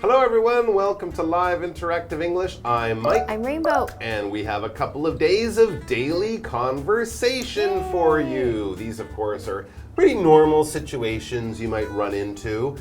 Hello everyone, welcome to Live Interactive English. I'm Mike. I'm Rainbow. And we have a couple of days of daily conversation for you. These, of course, are pretty normal situations you might run into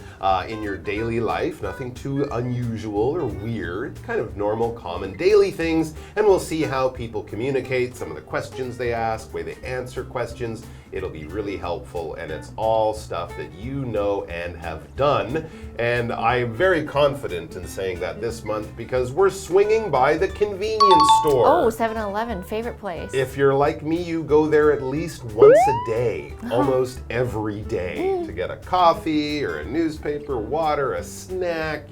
in your daily life. Nothing too unusual or weird. Kind of normal, common daily things. And we'll see how people communicate, some of the questions they ask, the way they answer questions. It'll be really helpful, and it's all stuff that you know and have done. And I'm very confident in saying that this month because we're swinging by the convenience store. Oh, 7-Eleven, favorite place. If you're like me, you go there at least once a day, almost every day, to get a coffee or a newspaper, water, a snack,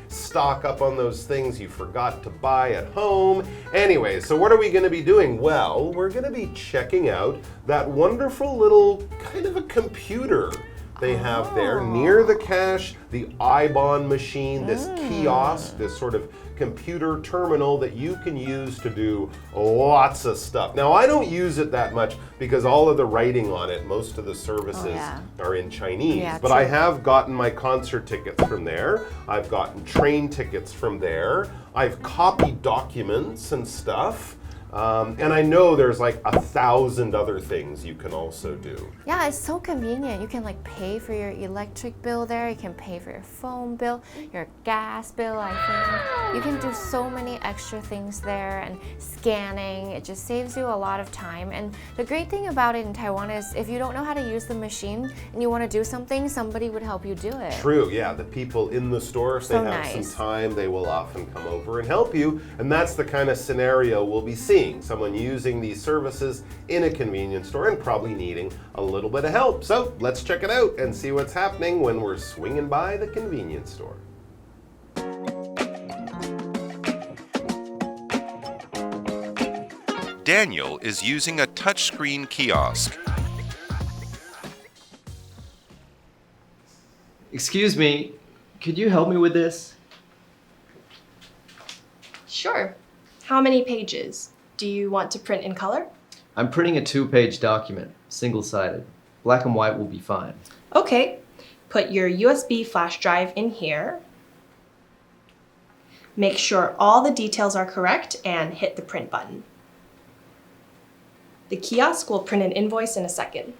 stock up on those things you forgot to buy at home. Anyway, so what are we going to be doing? Well, we're going to be checking out that wonderful little kind of a computer they have there near the cash, the IBAN machine, this kiosk, this sort of computer terminal that you can use to do lots of stuff. Now, I don't use it that much because all of the writing on it, most of the services are in Chinese. Yeah, but true. I have gotten my concert tickets from there. I've gotten train tickets from there. I've copied documents and stuff. And I know there's like 1,000 other things you can also do. Yeah, it's so convenient. You can pay for your electric bill there. You can pay for your phone bill, your gas bill, I think. You can do so many extra things there, and scanning. It just saves you a lot of time. And the great thing about it in Taiwan is if you don't know how to use the machine and you want to do something, somebody would help you do it. True, yeah. The people in the store, if they have some time, they will often come over and help you. And that's the kind of scenario we'll be seeing. Someone using these services in a convenience store and probably needing a little bit of help. So let's check it out and see what's happening when we're swinging by the convenience store. Daniel is using a touchscreen kiosk. Excuse me, could you help me with this? Sure. How many pages? Do you want to print in color? I'm printing a 2-page document, single-sided. Black and white will be fine. Okay. Put your USB flash drive in here. Make sure all the details are correct and hit the print button. The kiosk will print an invoice in a second.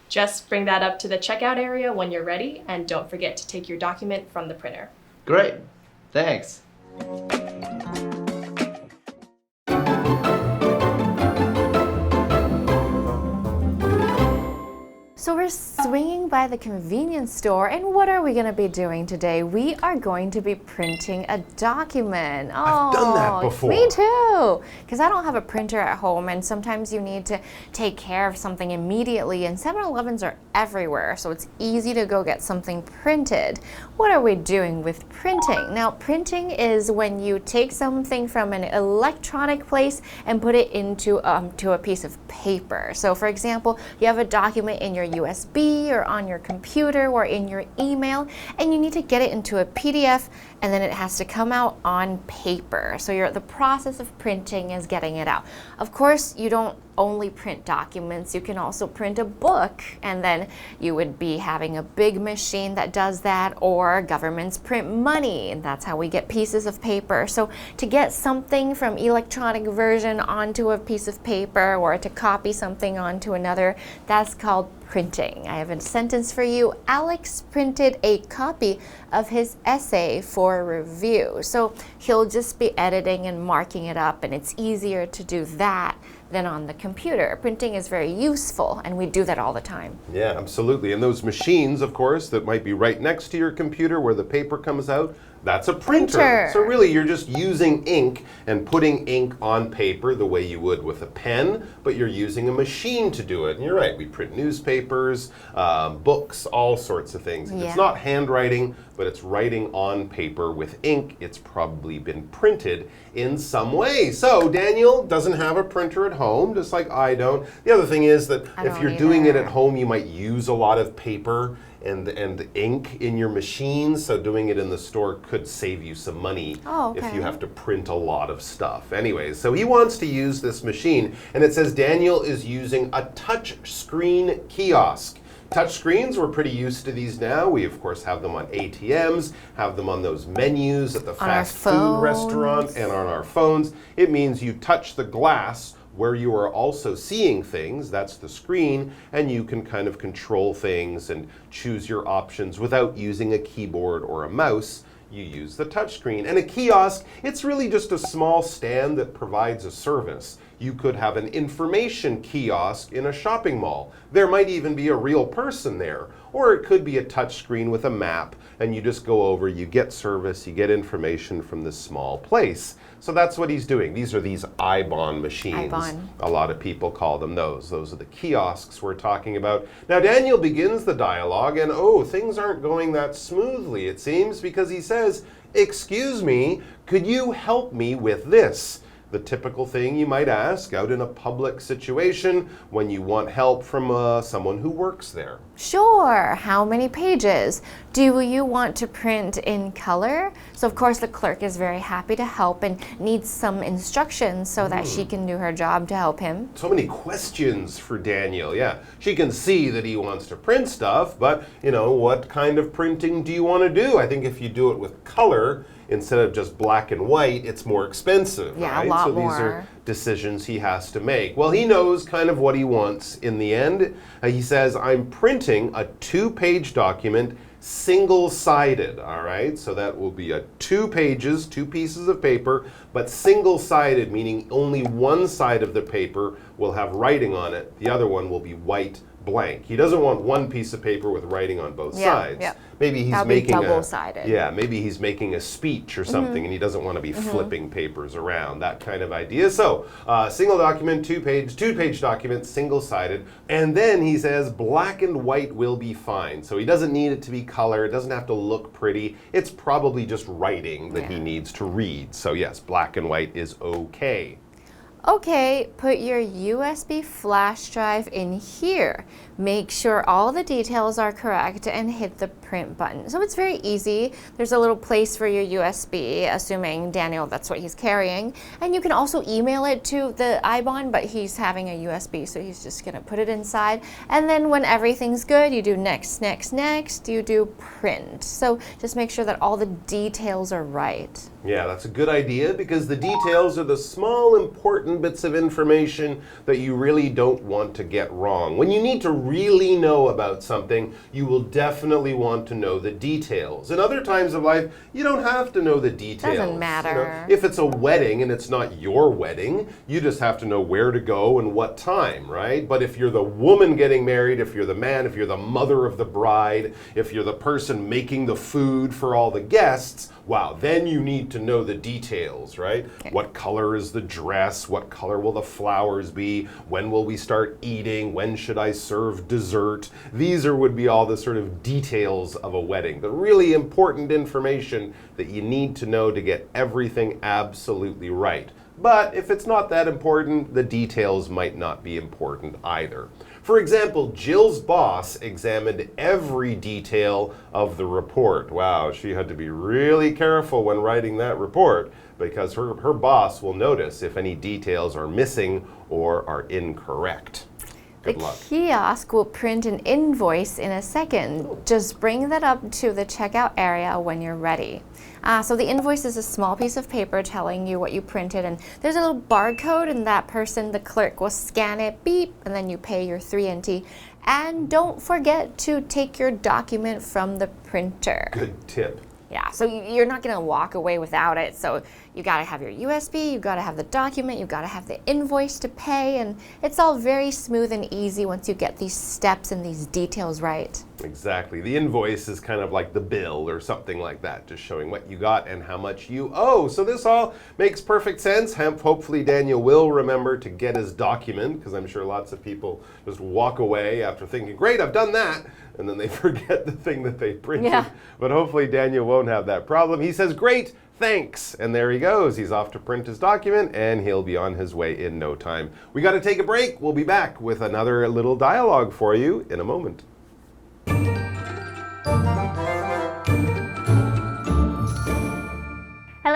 Just bring that up to the checkout area when you're ready, and don't forget to take your document from the printer. Great, thanks. So we're swinging by the convenience store, and what are we going to be doing today? We are going to be printing a document. I've done that before. Me too, because I don't have a printer at home, and sometimes you need to take care of something immediately, and 7-Elevens are everywhere, so it's easy to go get something printed. What are we doing with printing? Now, printing is when you take something from an electronic place and put it into to a piece of paper. So, for example, you have a document in your USB or on your computer or in your email, and you need to get it into a PDF, and then it has to come out on paper. So the process of printing is getting it out. Of course, you don't only print documents, you can also print a book, and then you would be having a big machine that does that, or governments print money, and that's how we get pieces of paper. So to get something from electronic version onto a piece of paper, or to copy something onto another, that's called printing. I have a sentence for you. Alex printed a copy of his essay for review. So he'll just be editing and marking it up, and it's easier to do that than on the computer. Printing is very useful, and we do that all the time. Yeah, absolutely. And those machines, of course, that might be right next to your computer where the paper comes out, that's a printer. So really, you're just using ink and putting ink on paper the way you would with a pen, but you're using a machine to do it. And you're right, we print newspapers, books, all sorts of things. If it's not handwriting, but it's writing on paper with ink, it's probably been printed in some way. So Daniel doesn't have a printer at home, just like I don't. The other thing is that if you're doing it at home, you might use a lot of paper and ink in your machine, so doing it in the store could save you some money if you have to print a lot of stuff. Anyways, so he wants to use this machine, and it says Daniel is using a touch screen kiosk. Touch screens, we're pretty used to these now. We, of course, have them on ATMs, have them on those menus at the fast food restaurant, and on our phones. It means you touch the glass where you are also seeing things, that's the screen, and you can kind of control things and choose your options without using a keyboard or a mouse. You use the touchscreen. And a kiosk, it's really just a small stand that provides a service. You could have an information kiosk in a shopping mall. There might even be a real person there. Or it could be a touchscreen with a map, and you just go over, you get service, you get information from this small place. So that's what he's doing. These are these IBAN machines. A lot of people call them those. Those are the kiosks we're talking about. Now Daniel begins the dialogue, and things aren't going that smoothly, it seems, because he says, "Excuse me, could you help me with this?" The typical thing you might ask out in a public situation when you want help from someone who works there. Sure. How many pages? Do you want to print in color? So of course the clerk is very happy to help and needs some instructions so that she can do her job to help him. So many questions for Daniel. Yeah, she can see that he wants to print stuff, but what kind of printing do you want to do? I think if you do it with color, instead of just black and white, it's more expensive, right? A lot so these are decisions he has to make. Well, he knows kind of what he wants in the end. He says, "I'm printing a 2-page document, single-sided," all right? So that will be 2 pages, 2 pieces of paper, but single-sided, meaning only one side of the paper will have writing on it. The other one will be white blank. He doesn't want one piece of paper with writing on both sides. Maybe he's making double-sided. maybe he's making a speech or something, and he doesn't want to be flipping papers around, that kind of idea. So, single document, 2-page document, single-sided, and then he says black and white will be fine. So he doesn't need it to be color, it doesn't have to look pretty. It's probably just writing that he needs to read. So yes, black and white is okay. Okay, put your USB flash drive in here. Make sure all the details are correct and hit the print button. So it's very easy. There's a little place for your USB, assuming Daniel, that's what he's carrying. And you can also email it to the IBAN, but he's having a USB, so he's just gonna put it inside. And then when everything's good, you do next, next, next, you do print. So just make sure that all the details are right. Yeah, that's a good idea because the details are the small, important bits of information that you really don't want to get wrong. When you need to really know about something, you will definitely want to know the details. In other times of life, you don't have to know the details. Doesn't matter. If it's a wedding and it's not your wedding, you just have to know where to go and what time, right? But if you're the woman getting married, if you're the man, if you're the mother of the bride, if you're the person making the food for all the guests, wow, then you need to know the details, right? Okay. What color is the dress? What color will the flowers be? When will we start eating? When should I serve dessert? These would be all the sort of details of a wedding, the really important information that you need to know to get everything absolutely right. But if it's not that important, the details might not be important either. For example, Jill's boss examined every detail of the report. Wow, she had to be really careful when writing that report because her boss will notice if any details are missing or are incorrect. Good luck. The kiosk will print an invoice in a second. Just bring that up to the checkout area when you're ready. So the invoice is a small piece of paper telling you what you printed, and there's a little barcode, and that person, the clerk, will scan it, beep, and then you pay your 3 NT. And don't forget to take your document from the printer. Good tip. Yeah, so you're not going to walk away without it. So you got to have your USB, you got to have the document, you got to have the invoice to pay, and it's all very smooth and easy once you get these steps and these details right. Exactly. The invoice is kind of like the bill or something like that, just showing what you got and how much you owe. So this all makes perfect sense. Hopefully Daniel will remember to get his document, because I'm sure lots of people just walk away after thinking, great, I've done that, and then they forget the thing that they printed. Yeah. But hopefully Daniel won't have that problem. He says, great, thanks. And there he goes. He's off to print his document, and he'll be on his way in no time. We got to take a break. We'll be back with another little dialogue for you in a moment.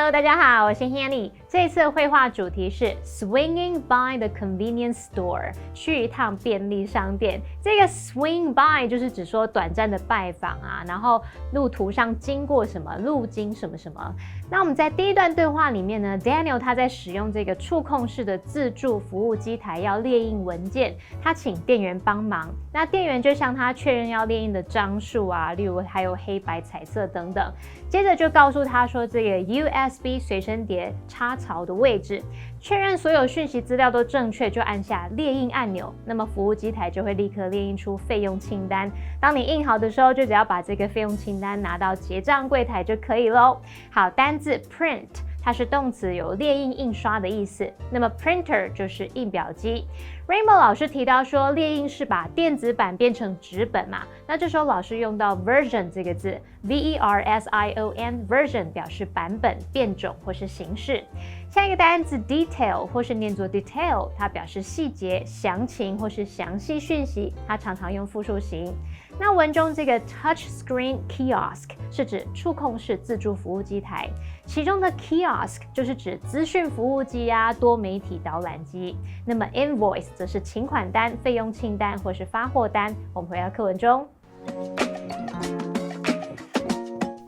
Hello， 大家好，我是 Hanny。这次的绘画主题是 Swinging by the convenience store， 去一趟便利商店。这个 swing by 就是指说短暂的拜访啊，然后路途上经过什么，路经什么什么。那我们在第一段对话里面呢 ，Daniel 他在使用这个触控式的自助服务机台要列印文件，他请店员帮忙。那店员就向他确认要列印的张数啊，例如还有黑白、彩色等等。接着就告诉他说这个 USB 随身碟插槽的位置，确认所有讯息资料都正确，就按下列印按钮。那么服务机台就会立刻列印出费用清单。当你印好的时候，就只要把这个费用清单拿到结账柜台就可以咯。好，单字 print。它是动词，有列印、印刷的意思。那么 printer 就是印表机。Rainbow 老师提到说，列印是把电子版变成纸本嘛？那这时候老师用到 version 这个字 ，version version 表示版本、变种或是形式。下一个单字 detail 或是念作 detail， 它表示细节、详情或是详细讯息，它常常用复数形。那文中这个 touch screen kiosk 是指触控式自助服务机台，其中的 kiosk 就是指资讯服务机啊、多媒体导览机。那么 invoice 则是请款单、费用清单或是发货单。我们回到课文中。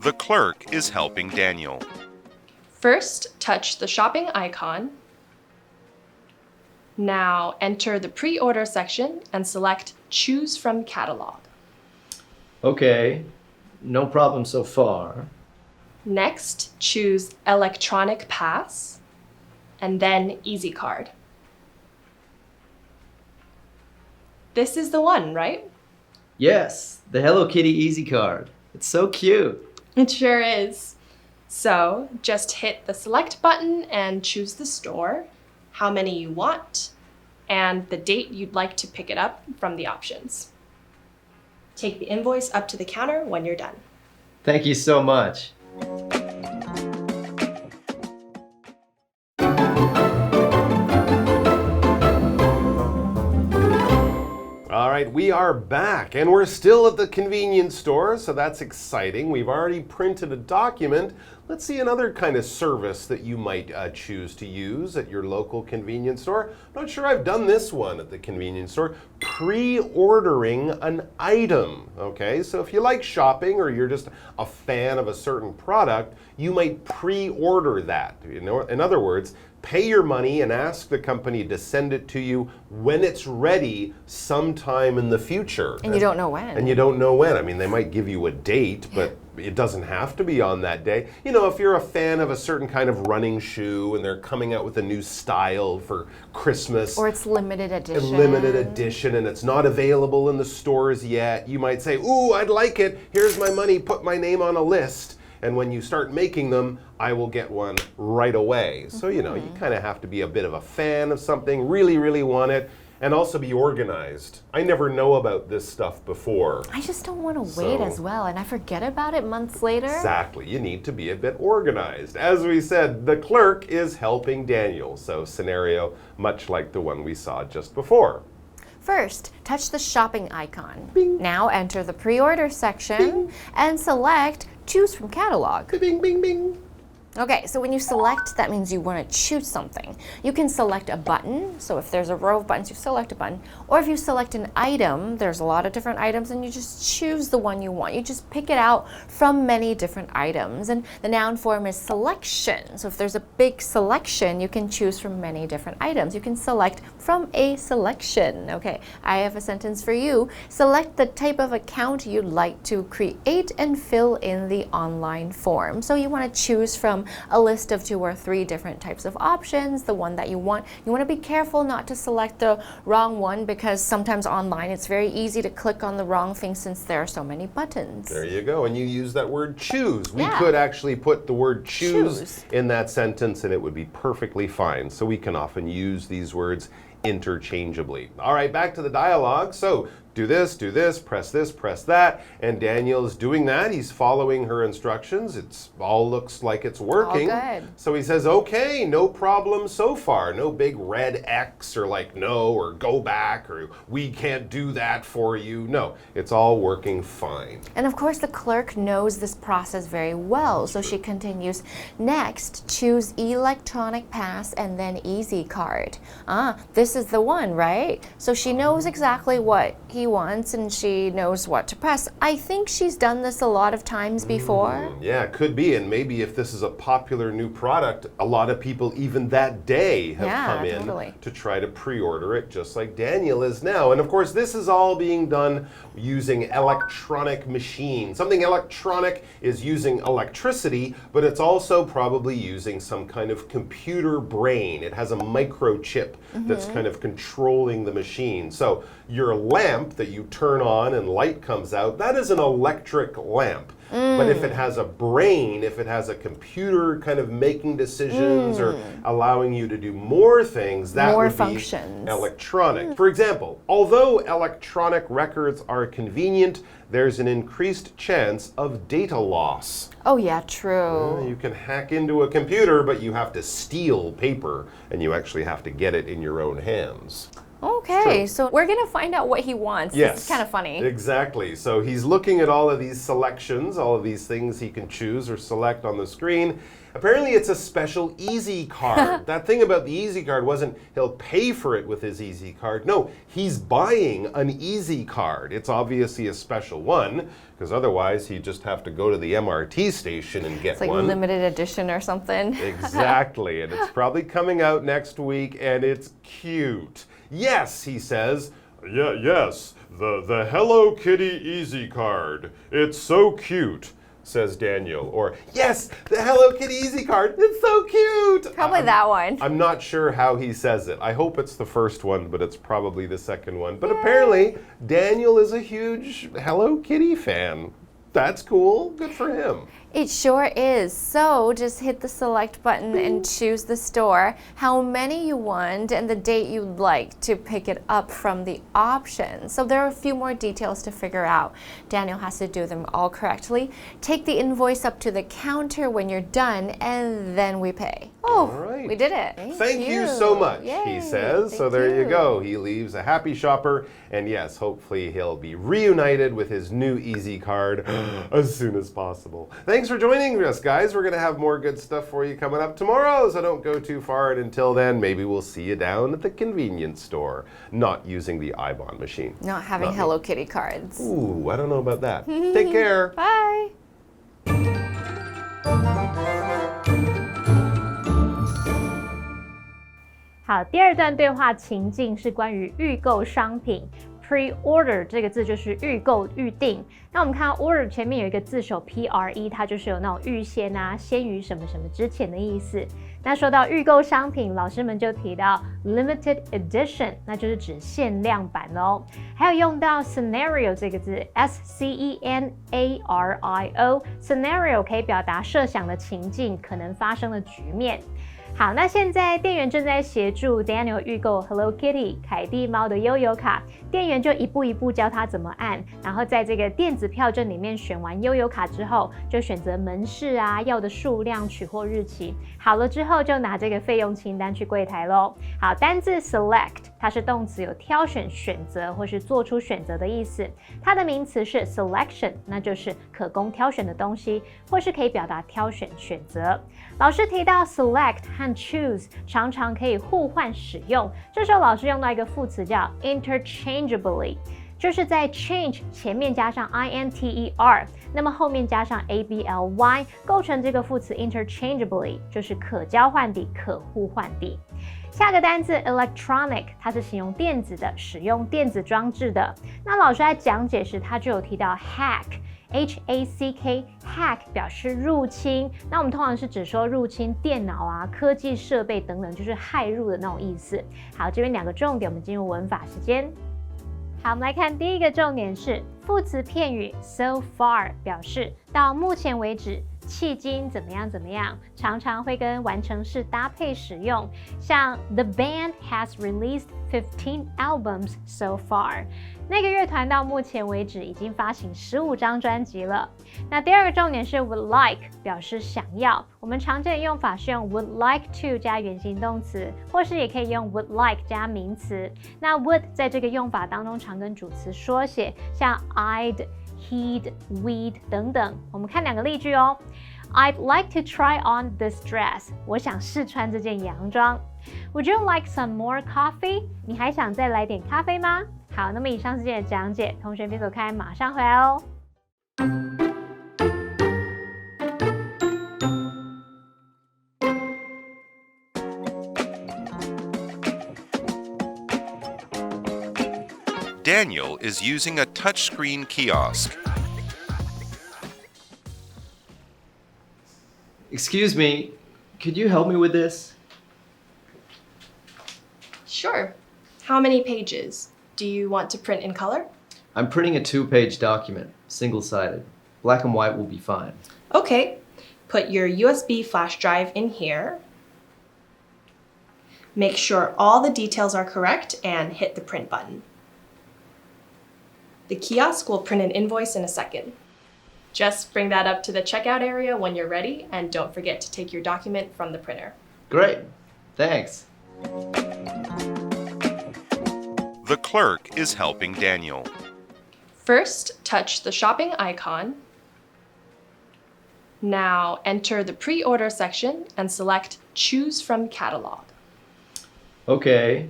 The clerk is helping Daniel. First, touch the shopping icon. Now, enter the pre-order section and select Choose from Catalog. Okay, no problem so far. Next, choose Electronic Pass, and then Easy Card. This is the one, right? Yes, the Hello Kitty Easy Card. It's so cute. It sure is. So, just hit the select button and choose the store, how many you want, and the date you'd like to pick it up from the options. Take the invoice up to the counter when you're done. Thank you so much. All right, we are back, and we're still at the convenience store, so that's exciting. We've already printed a document. Let's see another kind of service that you might choose to use at your local convenience store. I'm not sure I've done this one at the convenience store. Pre-ordering an item, okay? So if you like shopping or you're just a fan of a certain product, you might pre-order that. You know, in other words, pay your money and ask the company to send it to you when it's ready sometime in the future. And you don't know when. And you don't know when. I mean, they might give you a date, but it doesn't have to be on that day. You know, if you're a fan of a certain kind of running shoe and they're coming out with a new style for Christmas. Or it's limited edition. Limited edition and it's not available in the stores yet. You might say, ooh, I'd like it. Here's my money. Put my name on a list. And when you start making them, I will get one right away. So, you know, you kind of have to be a bit of a fan of something, really, really want it, and also be organized. I never know about this stuff before. I just don't want to wait as well, and I forget about it months later. Exactly. You need to be a bit organized. As we said, the clerk is helping Daniel. So, scenario much like the one we saw just before. First, touch the shopping icon. Bing. Now enter the pre-order section and select Choose from Catalog. Bing, bing, bing. Okay, so when you select, that means you want to choose something. You can select a button, so if there's a row of buttons, you select a button. Or if you select an item, there's a lot of different items, and you just choose the one you want. You just pick it out from many different items. And the noun form is selection. So if there's a big selection, you can choose from many different items. You can select from a selection. Okay, I have a sentence for you. Select the type of account you'd like to create and fill in the online form. So you want to choose from a list of 2 or 3 different types of options, the one that you want. You want to be careful not to select the wrong one because sometimes online it's very easy to click on the wrong thing since there are so many buttons. There you go. And you use that word choose. We could actually put the word choose in that sentence and it would be perfectly fine. So we can often use these words interchangeably. All right, back to the dialogue. So do this, press this, press that. And Daniel is doing that. He's following her instructions. It all looks like it's working. All good. So he says, okay, no problem so far. No big red X or like no or go back or we can't do that for you. No, it's all working fine. And of course, the clerk knows this process very well. So she continues, next, choose electronic pass and then easy card. This is the one, right? So she knows exactly what he wants and she knows what to press. I think she's done this a lot of times before. Yeah, it could be. And maybe if this is a popular new product, a lot of people even that day have come in to try to pre-order it, just like Daniel is now. And of course, this is all being done using electronic machines. Something electronic is using electricity, but it's also probably using some kind of computer brain. It has a microchip that's kind of controlling the machine. So your lamp that you turn on and light comes out, that is an electric lamp. But if it has a brain, if it has a computer kind of making decisions or allowing you to do more things, that would be electronic. For example, although electronic records are convenient, there's an increased chance of data loss. Oh yeah, true. You can hack into a computer, but you have to steal paper, and you actually have to get it in your own hands. Okay, so we're gonna find out what he wants. Yes, it's kind of funny. Exactly. So he's looking at all of these selections, all of these things he can choose or select on the screen. Apparently it's a special Easy card. That thing about the Easy card wasn't he'll pay for it with his Easy card. No, he's buying an Easy card. It's obviously a special one, because otherwise he'd just have to go to the MRT station and get one. It's like limited edition or something. Exactly, and it's probably coming out next week, and it's cute. Yes, he says. Yes, the Hello Kitty Easy card. It's so cute, says Daniel. Or, yes, the Hello Kitty Easy card. It's so cute. Probably that one. I'm not sure how he says it. I hope it's the first one, but it's probably the second one. But apparently, Daniel is a huge Hello Kitty fan. That's cool. Good for him. It sure is. So just hit the select button and choose the store, how many you want, and the date you'd like to pick it up from the options. So there are a few more details to figure out. Daniel has to do them all correctly. Take the invoice up to the counter when you're done, and then we pay. Oh, right. We did it. Thank you so much, he says. So there you go. He leaves a happy shopper, and yes, hopefully he'll be reunited with his new Easy card as soon as possible. Thanks for joining us, guys. We're going to have more good stuff for you coming up tomorrow, so don't go too far. And until then, maybe we'll see you down at the convenience store, not using the iBond machine. Not having Hello Kitty cards. Ooh, I don't know about that. Take care. Bye. 好，第二段对话情境是关于预购商品。Pre-order 这个字就是预购、预定。那我们看到 order 前面有一个字首 pre， 它就是有那种预先啊、先于什么什么之前的意思。那说到预购商品，老师们就提到 limited edition， 那就是指限量版哦。还有用到 scenario 这个字 ，scenario，scenario 可以表达设想的情境，可能发生的局面。好，那现在店员正在协助 Daniel 预购 Hello Kitty 凯蒂猫的悠游卡，店员就一步一步教他怎么按，然后在这个电子票证里面选完悠游卡之后，就选择门市啊、要的数量、取货日期，好了之后就拿这个费用清单去柜台咯。好，单字 select 它是动词，有挑选、选择或是做出选择的意思，它的名词是 selection， 那就是可供挑选的东西，或是可以表达挑选、选择。老师提到 select 和choose 常常可以互换使用，这时候老师用到一个副词叫 interchangeably， 就是在 change 前面加上 INTER， 那么后面加上 ABLY， 构成这个副词 interchangeably， 就是可交换的、可互换的。下个单字 electronic， 它是形容电子的，使用电子装置的。那老师在讲解时，他就有提到 hack。Hack hack 表示入侵，那我们通常是指说入侵电脑啊、科技设备等等，就是骇入的那种意思。好，这边两个重点，我们进入文法时间。好，我们来看第一个重点是副词片语 so far 表示到目前为止，迄今怎么样怎么样，常常会跟完成式搭配使用。像 The band has released 15 albums so far。那个乐团到目前为止已经发行15张专辑了。那第二个重点是 would like 表示想要，我们常见的用法是用 would like to 加原形动词，或是也可以用 would like 加名词。那 would 在这个用法当中常跟主词缩写，像 I'd、he'd、we'd 等等。我们看两个例句哦。I'd like to try on this dress. 我想试穿这件洋装。Would you like some more coffee? 你还想再来点咖啡吗？好，那么以上是今天的讲解，同学别走开，马上回来哦。Daniel is using a touchscreen kiosk. Excuse me, could you help me with this? Sure. How many pages? Do you want to print in color? I'm printing a 2-page document, single-sided. Black and white will be fine. Okay. Put your USB flash drive in here. Make sure all the details are correct and hit the print button. The kiosk will print an invoice in a second. Just bring that up to the checkout area when you're ready, and don't forget to take your document from the printer. Great, thanks. The clerk is helping Daniel. First, touch the shopping icon. Now enter the pre-order section and select Choose from Catalog. Okay,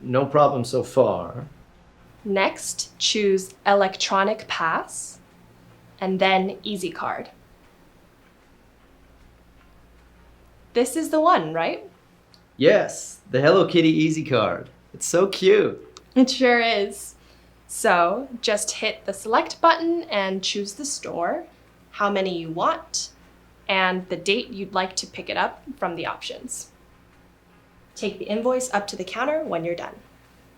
no problem so far. Next, choose Electronic Pass, and then Easy Card. This is the one, right? Yes, the Hello Kitty Easy Card. It's so cute. It sure is. So just hit the select button and choose the store, how many you want, and the date you'd like to pick it up from the options. Take the invoice up to the counter when you're done.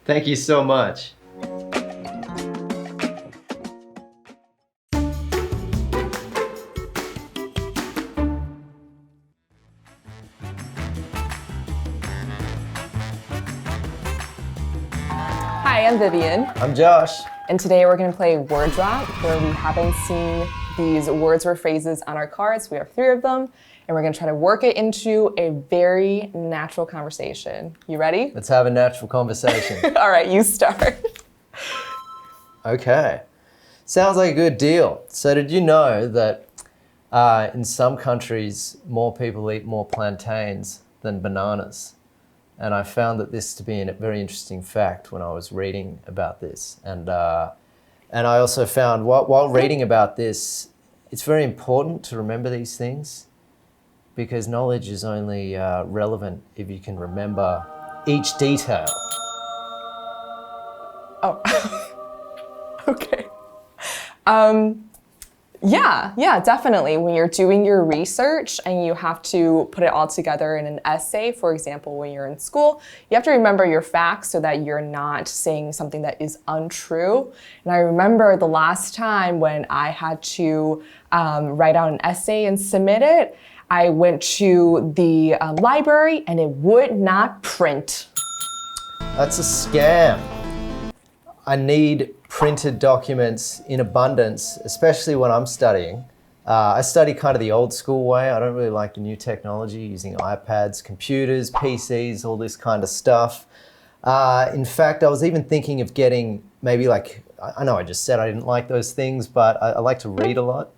Thank you so much. Hi, I'm Vivian, I'm Josh. and today we're going to play Word Drop, where we haven't seen these words or phrases on our cards. We have 3 of them, and we're going to try to work it into a very natural conversation. You ready? Let's have a natural conversation. All right, you start. Okay. Sounds like a good deal. So did you know that in some countries more people eat more plantains than bananas? And I found that this to be a very interesting fact when I was reading about this. And I also found while reading about this, it's very important to remember these things, because knowledge is only relevant if you can remember each detail. Oh, okay. Yeah, definitely. When you're doing your research and you have to put it all together in an essay, for example, when you're in school, you have to remember your facts so that you're not saying something that is untrue. And I remember the last time when I had to write out an essay and submit it, I went to the library and it would not print. That's a scam. I need printed documents in abundance, especially when I'm studying. I study kind of the old school way. I don't really like the new technology, using iPads, computers, PCs, all this kind of stuff. In fact, I was even thinking of getting maybe like, I know I just said I didn't like those things, but I like to read a lot.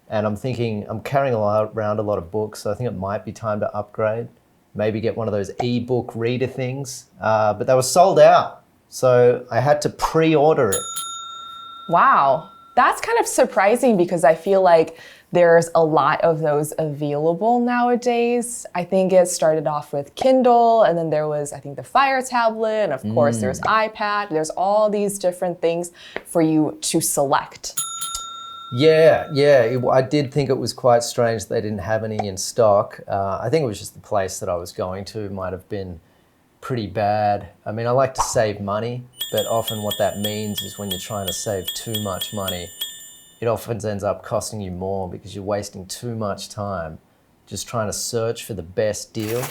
And I'm thinking, I'm carrying around a lot of books, so I think it might be time to upgrade. Maybe get one of those e-book reader things. But they were sold out. So I had to pre-order it. Wow, that's kind of surprising because I feel like there's a lot of those available nowadays. I think it started off with Kindle, and then there was, I think, the Fire tablet, and of course there's iPad. There's all these different things for you to select. Yeah, I did think it was quite strange they didn't have any in stock. I think it was just the place that I was going to might have been pretty bad. I mean, I like to save money, but often what that means is when you're trying to save too much money, it often ends up costing you more because you're wasting too much time just trying to search for the best deal.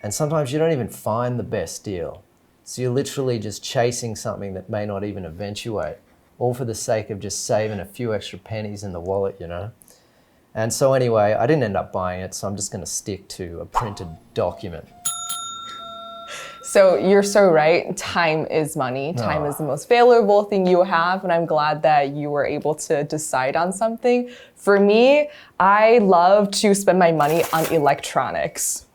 And sometimes you don't even find the best deal. So you're literally just chasing something that may not even eventuate, all for the sake of just saving a few extra pennies in the wallet, you know? And so anyway, I didn't end up buying it, so I'm just going to stick to a printed document. So you're so right. Time is money. Time is the most valuable thing you have, and I'm glad that you were able to decide on something. For me, I love to spend my money on electronics.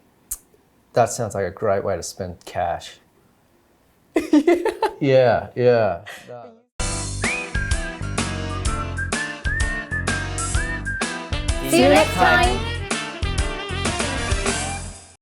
That sounds like a great way to spend cash. Yeah. See you next time.